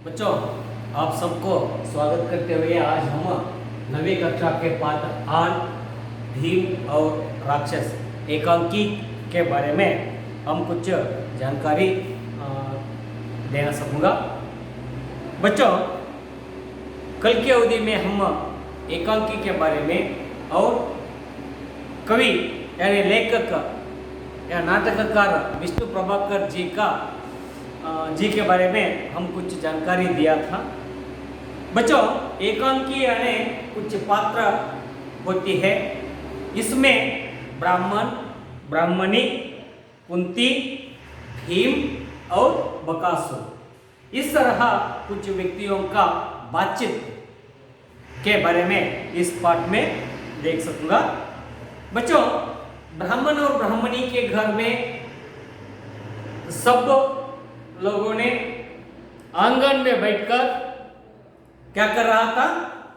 बच्चों, आप सबको स्वागत करते हुए आज हम नवी कक्षा के पाठ 8 भीम और राक्षस एकांकी के बारे में हम कुछ जानकारी देना सकूँगा। बच्चों, कल की अवधि में हम एकांकी के बारे में और कवि यानी लेखक या नाटककार विष्णु प्रभाकर जी के बारे में हम कुछ जानकारी दिया था। बच्चों, एकांकी यानी कुछ पात्र होती है। इसमें ब्राह्मण, ब्राह्मणी, कुंती, भीम और बकासुर, इस तरह कुछ व्यक्तियों का बातचीत के बारे में इस पाठ में देख सकूंगा। बच्चों, ब्राह्मण और ब्राह्मणी के घर में सब लोगों ने आंगन में बैठकर क्या कर रहा था?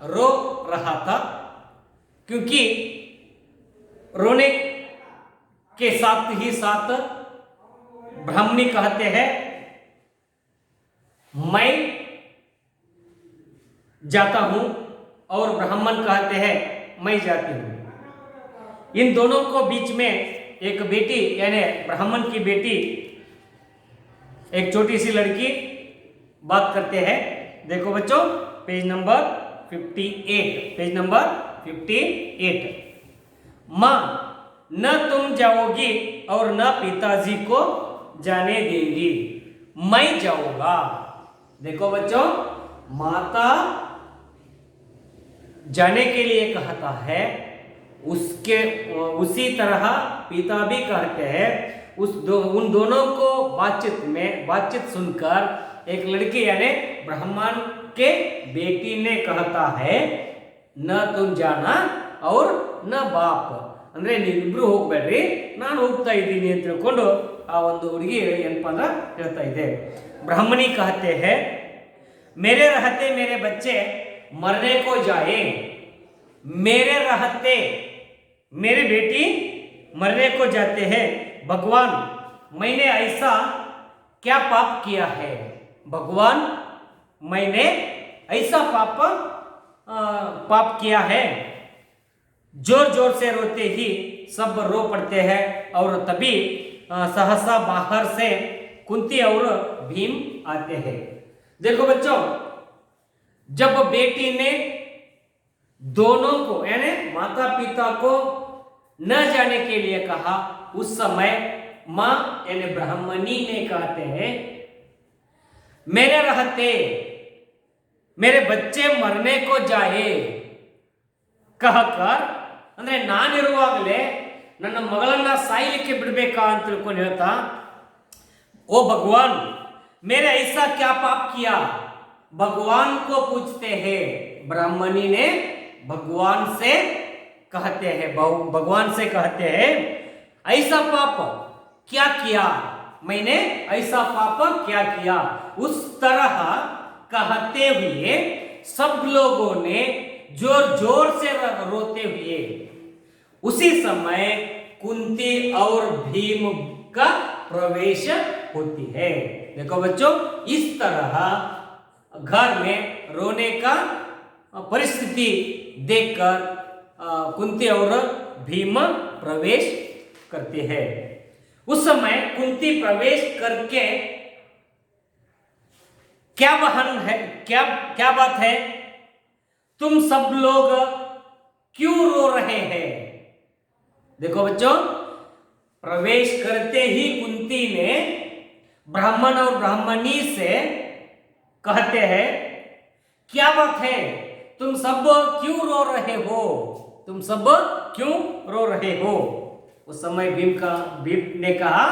रो रहा था, क्योंकि रोने के साथ ही साथ ब्राह्मणी कहते हैं मैं जाता हूं और ब्राह्मण कहते हैं मैं जाती हूं। इन दोनों को बीच में एक बेटी यानी ब्राह्मण की बेटी, एक छोटी सी लड़की बात करते हैं। देखो बच्चों, पेज नंबर 58। माँ, न तुम जाओगी और न पिताजी को जाने देंगी, मैं जाऊंगा। देखो बच्चों, माता जाने के लिए कहता है, उसी तरह पिता भी कहते हैं। उन दोनों को बातचीत सुनकर एक लड़की यानी ब्राह्मण के बेटी ने कहता है, न तुम जाना और न बाप, ಅಂದ್ರೆ ನೀವಿಬ್ರು ಹೋಗಬೇಡ್ರಿ, ನಾನು ಹೋಗ್ತಾ ಇದ್ದೀನಿ ಅಂತ ಹೇಳ್ಕೊಂಡು ಆ ಒಂದು ಹುಡುಗಿ ಏನಪ್ಪಾ ಅಂದ್ರೆ ಹೇಳ್ತಾ ಇದೆ। ब्राह्मणी कहते हैं मेरे रहते मेरे बच्चे मरने को जाए, मेरे रहते मेरे बेटी मरने को जाते हैं। भगवान, मैंने ऐसा क्या पाप किया है? भगवान, मैंने ऐसा पाप किया है। जोर जोर से रोते ही सब रो पड़ते हैं और तभी सहसा बाहर से कुंती और भीम आते हैं। देखो बच्चों, जब बेटी ने दोनों को यानी माता पिता को न जाने के लिए कहा, उस समय मां यानी ब्राह्मणी ने कहते हैं मेरे रहते मेरे बच्चे मरने को जाए कहकर, ಅಂದ್ರೆ ನಾನಿರುವಾಗಲೇ ನನ್ನ ಮಗಳನ್ನ ಸಾಯಲಿಕ್ಕೆ ಬಿಡಬೇಕಾ ಅಂತ ತಿಳ್ಕೊಂಡು ಹೇಳ್ತಾ, ओ भगवान, मेरे ऐसा क्या पाप किया? भगवान को पूछते हैं। ब्राह्मणी ने भगवान से कहते हैं ऐसा पाप क्या किया? मैंने ऐसा पाप क्या किया? उस तरह कहते हुए सब लोगों ने जोर जोर से रोते हुए उसी समय कुंती और भीम का प्रवेश होती है। देखो बच्चों, इस तरह घर में रोने का परिस्थिति देखकर कुंती और भीम प्रवेश करते हैं। उस समय कुंती प्रवेश करके क्या बात है? तुम सब लोग क्यों रो रहे हैं? देखो बच्चों, प्रवेश करते ही कुंती ने ब्राह्मण और ब्राह्मणी से कहते हैं क्या बात है? तुम सब क्यों रो रहे हो? तुम सब क्यों रो रहे हो? उस समय भीम ने कहा,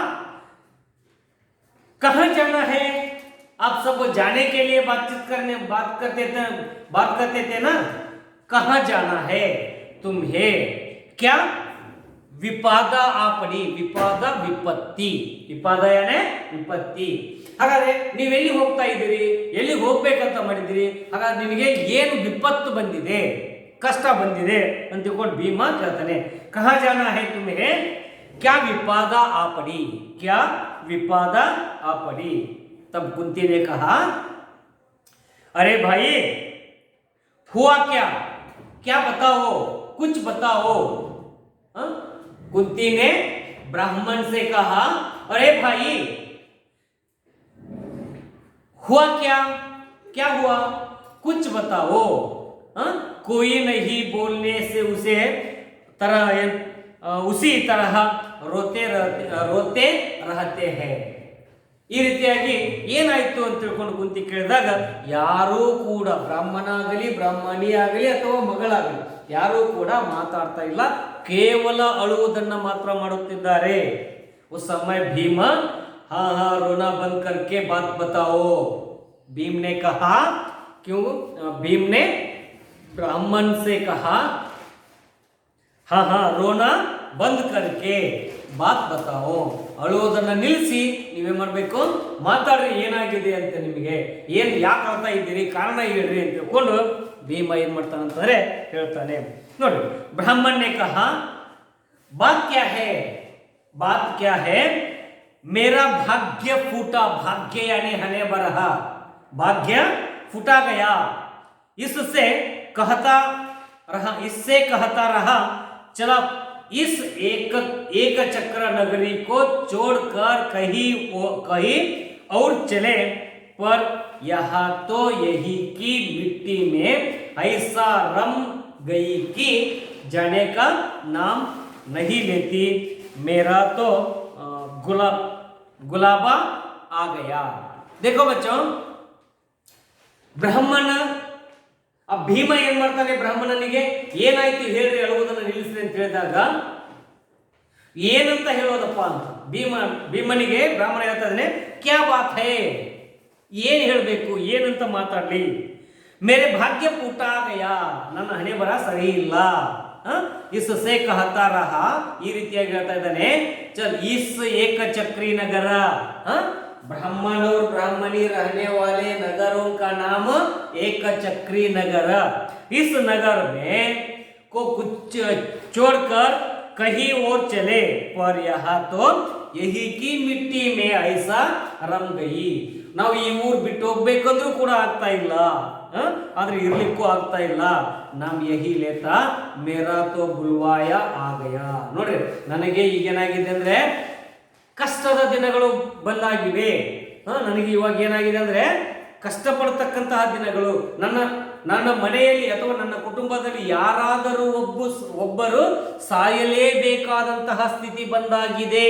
कहां जाना है? आप सब जाने के लिए बात करते थे ना, कहां जाना है तुम्हें? क्या विपादा आपड़ी, विपाद विपत्ति, विपाದ यानी ವಿಪತ್ತಿ। ಹಾಗಾದ್ರೆ ನೀವು ಎಲ್ಲಿ ಹೋಗ್ತಾ ಇದ್ದೀರಿ, ಎಲ್ಲಿ ಹೋಗ್ಬೇಕಂತ ಮಾಡಿದಿರಿ, ಹಾಗಾದ್ರೆ ನಿಮಗೆ ಏನು ವಿಪತ್ತು ಬಂದಿದೆ, कष्ट ಬಂದಿದೆ ಅಂತ ತಿಳ್ಕೊಂಡು ಭೀಮ ಕೇಳ್ತಾನೆ। कहां जाना है तुम्हें? क्या विपादा आपड़ी, क्या विपादा आपड़ी। तब कुंती ने कहा अरे भाई हुआ क्या, क्या बताओ, कुछ बताओ। कुंती ने ब्राह्मण से कहा, अरे भाई हुआ क्या, क्या हुआ, कुछ बताओ। कोई नहीं बोलने से उसी तरह रोते रहते हैं। ಈ ರೀತಿಯಾಗಿ ಏನಾಯ್ತು ಅಂತ ತಿಳ್ಕೊಂಡು ಕುಂತಿ ಕೇಳಿದಾಗ ಯಾರೂ ಕೂಡ ಬ್ರಾಹ್ಮಣ ಆಗಲಿ ಬ್ರಾಹ್ಮಣಿ ಆಗಲಿ ಅಥವಾ ಮಗಳಾಗಲಿ ಯಾರೂ ಕೂಡ ಮಾತಾಡ್ತಾ ಇಲ್ಲ, ಕೇವಲ ಅಳುವುದನ್ನ ಮಾತ್ರ ಮಾಡುತ್ತಿದ್ದಾರೆ. ಉಸ್ ಸಮಯ ಭೀಮ हाँ हाँ रोना बंद करके बात बताओ, भीम ने कहा। क्यों? भीम ने ब्राह्मण से कहा हाँ हाँ रोना बंद करके बात बताओ, ಅಳುವುದನ್ನ ನಿಲ್ಲಿಸಿ ನೀವೇನ್ ಮಾಡಬೇಕು, ಮಾತಾಡ್ರಿ, ಏನಾಗಿದೆ ಅಂತ, ನಿಮಗೆ ಏನ್ ಯಾಕೆ ಅಳ್ತಾ ಇದ್ದೀರಿ, ಕಾರಣ ಹೇಳ್ರಿ ಅಂತ ತಿಳ್ಕೊಂಡು ಭೀಮ ಏನ್ ಮಾಡ್ತಾನಂತಂದ್ರೆ ಹೇಳ್ತಾನೆ ನೋಡಿ. ಬ್ರಾಹ್ಮಣ್ಯ ಕಹ ಬಾತ್ ಕ್ಯಾ ಹೇ, ಬಾತ್ ಕ್ಯಾ ಹೇ, मेरा भाग्य फूटा, भाग्य यानी हने बरहा, भाग्य फूटा गया, इससे कहता रहा चला इस एक चक्र नगरी को छोड़कर कहीं और चले, पर यहाँ तो यही की मिट्टी में ऐसा रम गई कि जाने का नाम नहीं लेती, मेरा तो गुलाबा आ गया. देखो बच्चों, ಬ್ರಾಹ್ಮಣ ಭೀಮ ಏನ್ ಮಾಡ್ತಾನೆ, ಬ್ರಾಹ್ಮಣನಿಗೆ ಏನಾಯ್ತು ಹೇಳ್ರಿ, ಅಳುವುದನ್ನು ನಿಲ್ಲಿಸ್ರಿ ಅಂತ ಹೇಳಿದಾಗ ಏನಂತ ಹೇಳೋದಪ್ಪ ಅಂತ ಭೀಮನಿಗೆ ಬ್ರಾಹ್ಮಣ ಹೇಳ್ತಾ ಇದ್ದಾನೆ, ಕ್ಯಾ ಬಾತ್ ಹೇ, ಏನ್ ಹೇಳ್ಬೇಕು, ಏನಂತ ಮಾತಾಡ್ಲಿ. ಮೇರೆ ಭಾಗ್ಯ ಪೂಟ ಗಯಾ, ನನ್ನ ಹಣೆ ಬರ ಸರಿ ಇಲ್ಲ. इससे कहता रहा, ಈ ರೀತಿಯಾಗಿ ಹೇಳ್ತಾ ಇದ್ದಾನೆ, चल इस एक चक्री नगर, ब्राह्मण और ब्राह्मणी रहने वाले नगरों का नाम एक चक्री नगर, इस नगर में को कुछ छोड़कर कहीं और चले, पर यहाँ तो यही की मिट्टी में ऐसा रम गई. ನಾವು ಈ ಊರು ಬಿಟ್ಟು ಹೋಗ್ಬೇಕಂದ್ರೂ ಕೂಡ ಆಗ್ತಾ ಇಲ್ಲ, ಆದ್ರೆ ಇರ್ಲಿಕ್ಕೂ ಆಗ್ತಾ ಇಲ್ಲ. ನಮ್ ಯಹಿ ಲೇತಾ ಮೇರಾ ತೋ ಬುಲ್ವಾಯ ಆಗಯ. ನೋಡ್ರಿ, ನನಗೆ ಈಗೇನಾಗಿದೆ ಅಂದ್ರೆ ಕಷ್ಟದ ದಿನಗಳು ಬಂದಾಗಿವೆ. ನನಗೆ ಇವಾಗ ಏನಾಗಿದೆ ಅಂದ್ರೆ ಕಷ್ಟಪಡ್ತಕ್ಕಂತಹ ದಿನಗಳು. ನನ್ನ ಮನೆಯಲ್ಲಿ ಅಥವಾ ನನ್ನ ಕುಟುಂಬದಲ್ಲಿ ಯಾರಾದರೂ ಒಬ್ಬರು ಸಾಯಲೇಬೇಕಾದಂತಹ ಸ್ಥಿತಿ ಬಂದಾಗಿದೆ,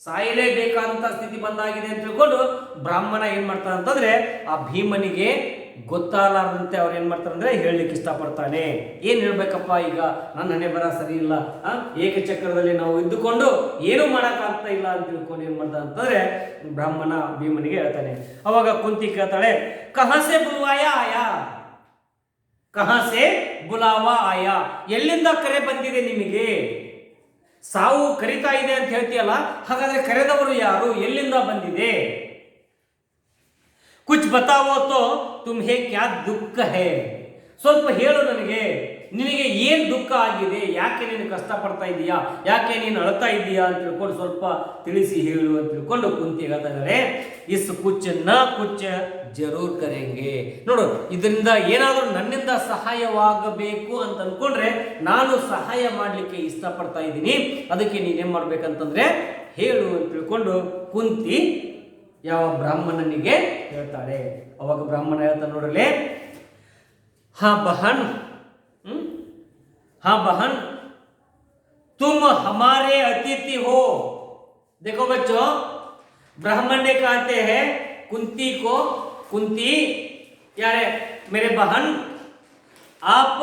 ಸಾಯಲೇಬೇಕಾದಂತಹ ಸ್ಥಿತಿ ಬಂದಾಗಿದೆ ಅಂತ ತಿಳ್ಕೊಂಡು ಬ್ರಾಹ್ಮಣ ಏನ್ ಮಾಡ್ತಾನೆ ಅಂತಂದ್ರೆ ಆ ಭೀಮನಿಗೆ ಗೊತ್ತಾಗಲಾರದಂತೆ ಅವ್ರು ಏನ್ ಮಾಡ್ತಾರೆ ಅಂದ್ರೆ ಹೇಳಲಿಕ್ಕೆ ಇಷ್ಟಪಡ್ತಾನೆ. ಏನ್ ಹೇಳ್ಬೇಕಪ್ಪ, ಈಗ ನನ್ನ ಹಣೆ ಬರ ಸರಿ ಇಲ್ಲ, ಏಕಚಕ್ರದಲ್ಲಿ ನಾವು ಇದ್ದುಕೊಂಡು ಏನು ಮಾಡಕ್ ಆಗ್ತಾ ಇಲ್ಲ ಅಂತ ತಿಳ್ಕೊಂಡು ಏನ್ ಮಾಡ್ತಾನೆ ಅಂತಂದ್ರೆ ಬ್ರಾಹ್ಮಣ ಭೀಮನಿಗೆ ಹೇಳ್ತಾನೆ. ಅವಾಗ ಕುಂತಿ ಕೇಳ್ತಾಳೆ, ಕಹಾಸೆ ಬುಲ್ವಾಯ ಆಯಾ, ಕಹಾಸೆ ಬುಲಾವಾ ಆಯಾ, ಎಲ್ಲಿಂದ ಕರೆ ಬಂದಿದೆ ನಿಮಗೆ, ಸಾವು ಕರಿತಾ ಇದೆ ಅಂತ ಹೇಳ್ತೀಯಲ್ಲ, ಹಾಗಾದ್ರೆ ಕರೆದವರು ಯಾರು, ಎಲ್ಲಿಂದ ಬಂದಿದೆ. कुछ बताओ तो तुम्हें क्या दुख है, ಸ್ವಲ್ಪ ಹೇಳು ನನಗೆ, ನಿನಗೆ ಏನ್ ದುಃಖ ಆಗಿದೆ, ಯಾಕೆ ನೀನು ಕಷ್ಟ ಪಡ್ತಾ ಇದೀಯಾ, ಯಾಕೆ ನೀನು ಅಳ್ತಾ ಇದೀಯಾ ಅಂತ ತಿಳ್ಕೊಂಡು ಸ್ವಲ್ಪ ತಿಳಿಸಿ ಹೇಳು ಅಂತ ತಿಳ್ಕೊಂಡು ಕುಂತಿ ಹೇಳ್ತಾ ಇದ್ದಾರೆ. ಇಸ್ ಕುಚ್ ನ ಕುಚ್ ಜರೂರ್ ಕರೆಂಗೆ. ನೋಡು, ಇದರಿಂದ ಏನಾದರೂ ನನ್ನಿಂದ ಸಹಾಯವಾಗಬೇಕು ಅಂತ ಅನ್ಕೊಂಡ್ರೆ ನಾನು ಸಹಾಯ ಮಾಡ್ಲಿಕ್ಕೆ ಇಷ್ಟಪಡ್ತಾ ಇದ್ದೀನಿ, ಅದಕ್ಕೆ ನೀನೇನ್ ಮಾಡ್ಬೇಕಂತಂದ್ರೆ ಹೇಳು ಅಂತ ತಿಳ್ಕೊಂಡು ಕುಂತಿ ಯಾವ ಬ್ರಾಹ್ಮಣನಿಗೆ ಹೇಳ್ತಾಳೆ. ಅವಾಗ ಬ್ರಾಹ್ಮಣ ಹೇಳ್ತಾನೆ, ನೋಡಲೆ, हाँ बहन तुम हमारे अतिथि हो. देखो बच्चों, ब्राह्मण ने कहते हैं कुंती को, कुंती यार मेरे बहन आप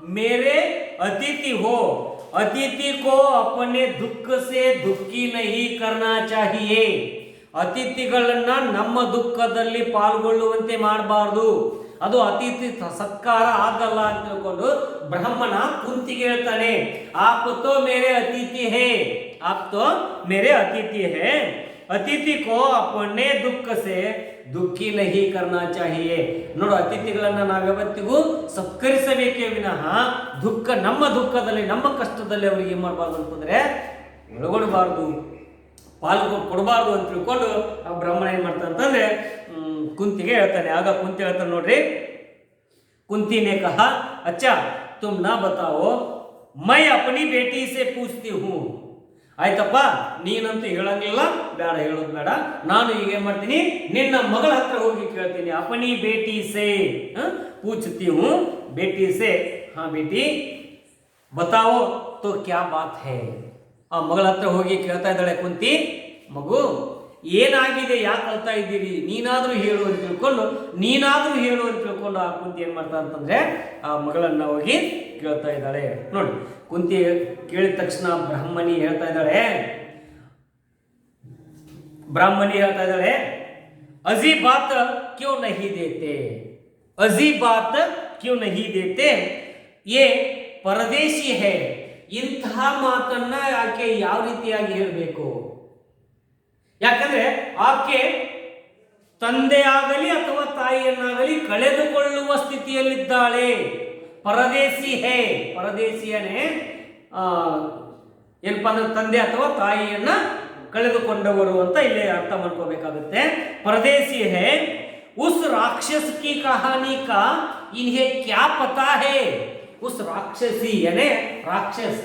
मेरे अतिथि हो, अतिथि को अपने दुख से दुखी नहीं करना चाहिए. ಅತಿಥಿಗಳನ್ನ ನಮ್ಮ ದುಃಖದಲ್ಲಿ ಪಾಲ್ಗೊಳ್ಳುವಂತೆ ಮಾಡಬಾರ್ದು, ಅದು ಅತಿಥಿ ಸತ್ಕಾರ ಆಗಲ್ಲ ಅಂತ ತಿಳ್ಕೊಂಡು ಬ್ರಾಹ್ಮಣ ಕುಂತಿಗೆ ಹೇಳ್ತಾನೆ, आप तो मेरे अतिथि है, आप तो मेरे अतिथि है, अतिथि को अपने दुख से दुखी नहीं करना चाहिए. ನೋಡು, ಅತಿಥಿಗಳನ್ನ ನಾವ್ಯಾವತ್ತಿಗೂ ಸತ್ಕರಿಸಬೇಕೇ ವಿನಃ ನಮ್ಮ ದುಃಖದಲ್ಲಿ ನಮ್ಮ ಕಷ್ಟದಲ್ಲಿ ಅವರಿಗೆ ಏನ್ ಮಾಡಬಾರ್ದು ಅಂತಂದ್ರೆ ಒಳಗೊಡಬಾರ್ದು, ಕೊಡಬಾರ್ದು ಅಂತ ತಿಳ್ಕೊಂಡು ಆ ಬ್ರಾಹ್ಮಣ ಏನ್ ಮಾಡ್ತಾನೆ ಅಂತಂದ್ರೆ ಕುಂತಿಗೆ ಹೇಳ್ತಾನೆ. ಆಗ ಕುಂತಿ ಹೇಳ್ತಾನೆ ನೋಡ್ರಿ, कुंती ने कहा अच्छा तुम ना बताओ मैं अपनी बेटी से पूछती हूँ. ಆಯ್ತಪ್ಪ, ನೀನಂತೂ ಹೇಳಂಗಿಲ್ಲ, ಬೇಡ, ಹೇಳೋದು ಬೇಡ. ನಾನು ಈಗ ಏನ್ ಮಾಡ್ತೀನಿ, ನಿನ್ನ ಮಗಳ ಹತ್ರ ಹೋಗಿ ಕೇಳ್ತೀನಿ. अपनी बेटी से पूछती हूँ, बेटी से. हाँ बेटी बताओ तो क्या बात है. ಆ ಮಗಳ ಹತ್ರ ಹೋಗಿ ಕೇಳ್ತಾ ಇದ್ದಾಳೆ ಕುಂತಿ, ಮಗು ಏನಾಗಿದೆ, ಯಾಕೆ ಅಳ್ತಾ ಇದ್ದೀರಿ, ನೀನಾದ್ರೂ ಹೇಳು ಅಂತ ತಿಳ್ಕೊಂಡು ಆ ಕುಂತಿ ಏನ್ ಮಾಡ್ತಾ ಅಂತಂದ್ರೆ ಆ ಮಗಳನ್ನ ಹೋಗಿ ಕೇಳ್ತಾ ಇದ್ದಾಳೆ. ನೋಡಿ, ಕುಂತಿ ಕೇಳಿದ ತಕ್ಷಣ ಬ್ರಾಹ್ಮಣಿ ಹೇಳ್ತಾ ಇದ್ದಾಳೆ, ಅಜಿ ಬಾತ್ ಕ್ಯೂ ನಹಿ ದೇತೆ, ಅಜಿ ಬಾತ್ ಕ್ಯೂ ನಹಿ ದೇತೆ, ಯೇ ಪರದೇಶಿ ಹೇ. ಇಂತಹ ಮಾತನ್ನ ಆಕೆ ಯಾವ ರೀತಿಯಾಗಿ ಹೇಳಬೇಕು, ಯಾಕಂದ್ರೆ ಆಕೆ ತಂದೆ ಆಗಲಿ ಅಥವಾ ತಾಯಿಯನ್ನಾಗಲಿ ಕಳೆದುಕೊಳ್ಳುವ ಸ್ಥಿತಿಯಲ್ಲಿದ್ದಾಳೆ. ಪರದೇಶಿ ಹೇ, ಪರದೇಶಿಯನೇ ಏನಪ್ಪ ಅಂದ್ರೆ ತಂದೆ ಅಥವಾ ತಾಯಿಯನ್ನ ಕಳೆದುಕೊಂಡವರು ಅಂತ ಇಲ್ಲಿ ಅರ್ಥ ಮಾಡ್ಕೋಬೇಕಾಗುತ್ತೆ. ಪರದೇಶಿ ಹೇ, ಉಸ್ ರಾಕ್ಷಸ ಕಿ ಕಹಾನಿ ಕಾ ಇನ್ಹೆ ಕ್ಯಾ ಪತಾ ಹೇ. उस राक्षसी यानी राक्षस,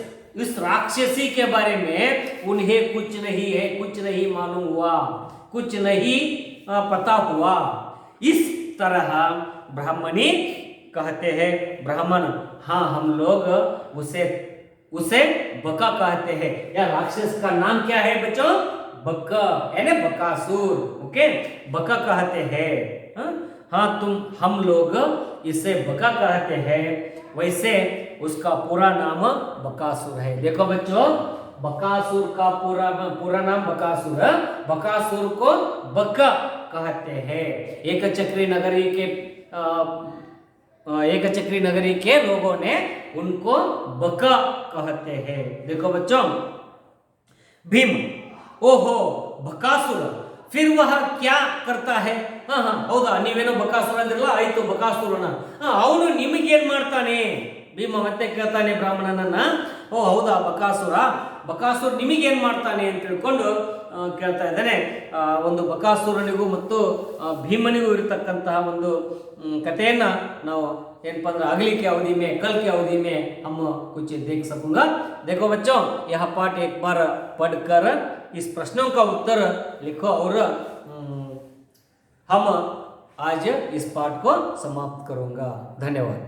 इस राक्षसी के बारे में उन्हें कुछ नहीं है, कुछ नहीं मालूम हुआ, कुछ नहीं पता हुआ. इस तरह ब्राह्मणी कहते हैं, ब्राह्मण, हाँ हम लोग उसे बका कहते हैं. या राक्षस का नाम क्या है बच्चों, बका यानी बकासुर. ओके, बका कहते हैं. हाँ हम लोग इसे बका कहते हैं. वैसे उसका पूरा नाम बकासुर है. देखो बच्चों, बकासुर का पूरा नाम बकासुर है. बकासुर को बका कहते हैं. एक चक्री नगरी के लोगों ने उनको बका कहते हैं. देखो बच्चों, भीम, ओहो बकासुर, फिर वह क्या करता है. ಹೌದಾ, ನೀವೇನೋ ಬಕಾಸುರ ಅಂದ್ರಲ್ಲ, ಆಯ್ತು ಬಕಾಸುರನ, ಅವನು ನಿಮಗೇನ್ ಮಾಡ್ತಾನೆ. ಭೀಮ ಮತ್ತೆ ಕೇಳ್ತಾನೆ ಬ್ರಾಹ್ಮಣನನ್ನ, ಓ ಹೌದಾ ಬಕಾಸುರ ನಿಮಗೇನ್ ಮಾಡ್ತಾನೆ ಅಂತ ತಿಳ್ಕೊಂಡು ಕೇಳ್ತಾ ಇದ್ದಾನೆ. ಒಂದು ಬಕಾಸುರನಿಗೂ ಮತ್ತು ಭೀಮನಿಗೂ ಇರತಕ್ಕಂತಹ ಒಂದು ಕಥೆಯನ್ನ ನಾವು ಏನಪ್ಪ ಅಂದ್ರೆ अगली की अवधि में, कल की अवधि में हम कुछ देख सकूंगा. देखो बच्चों, यह पाठ एक बार पढ़कर इस प्रश्नों का उत्तर लिखो और हम आज इस पाठ को समाप्त करूंगा. धन्यवाद.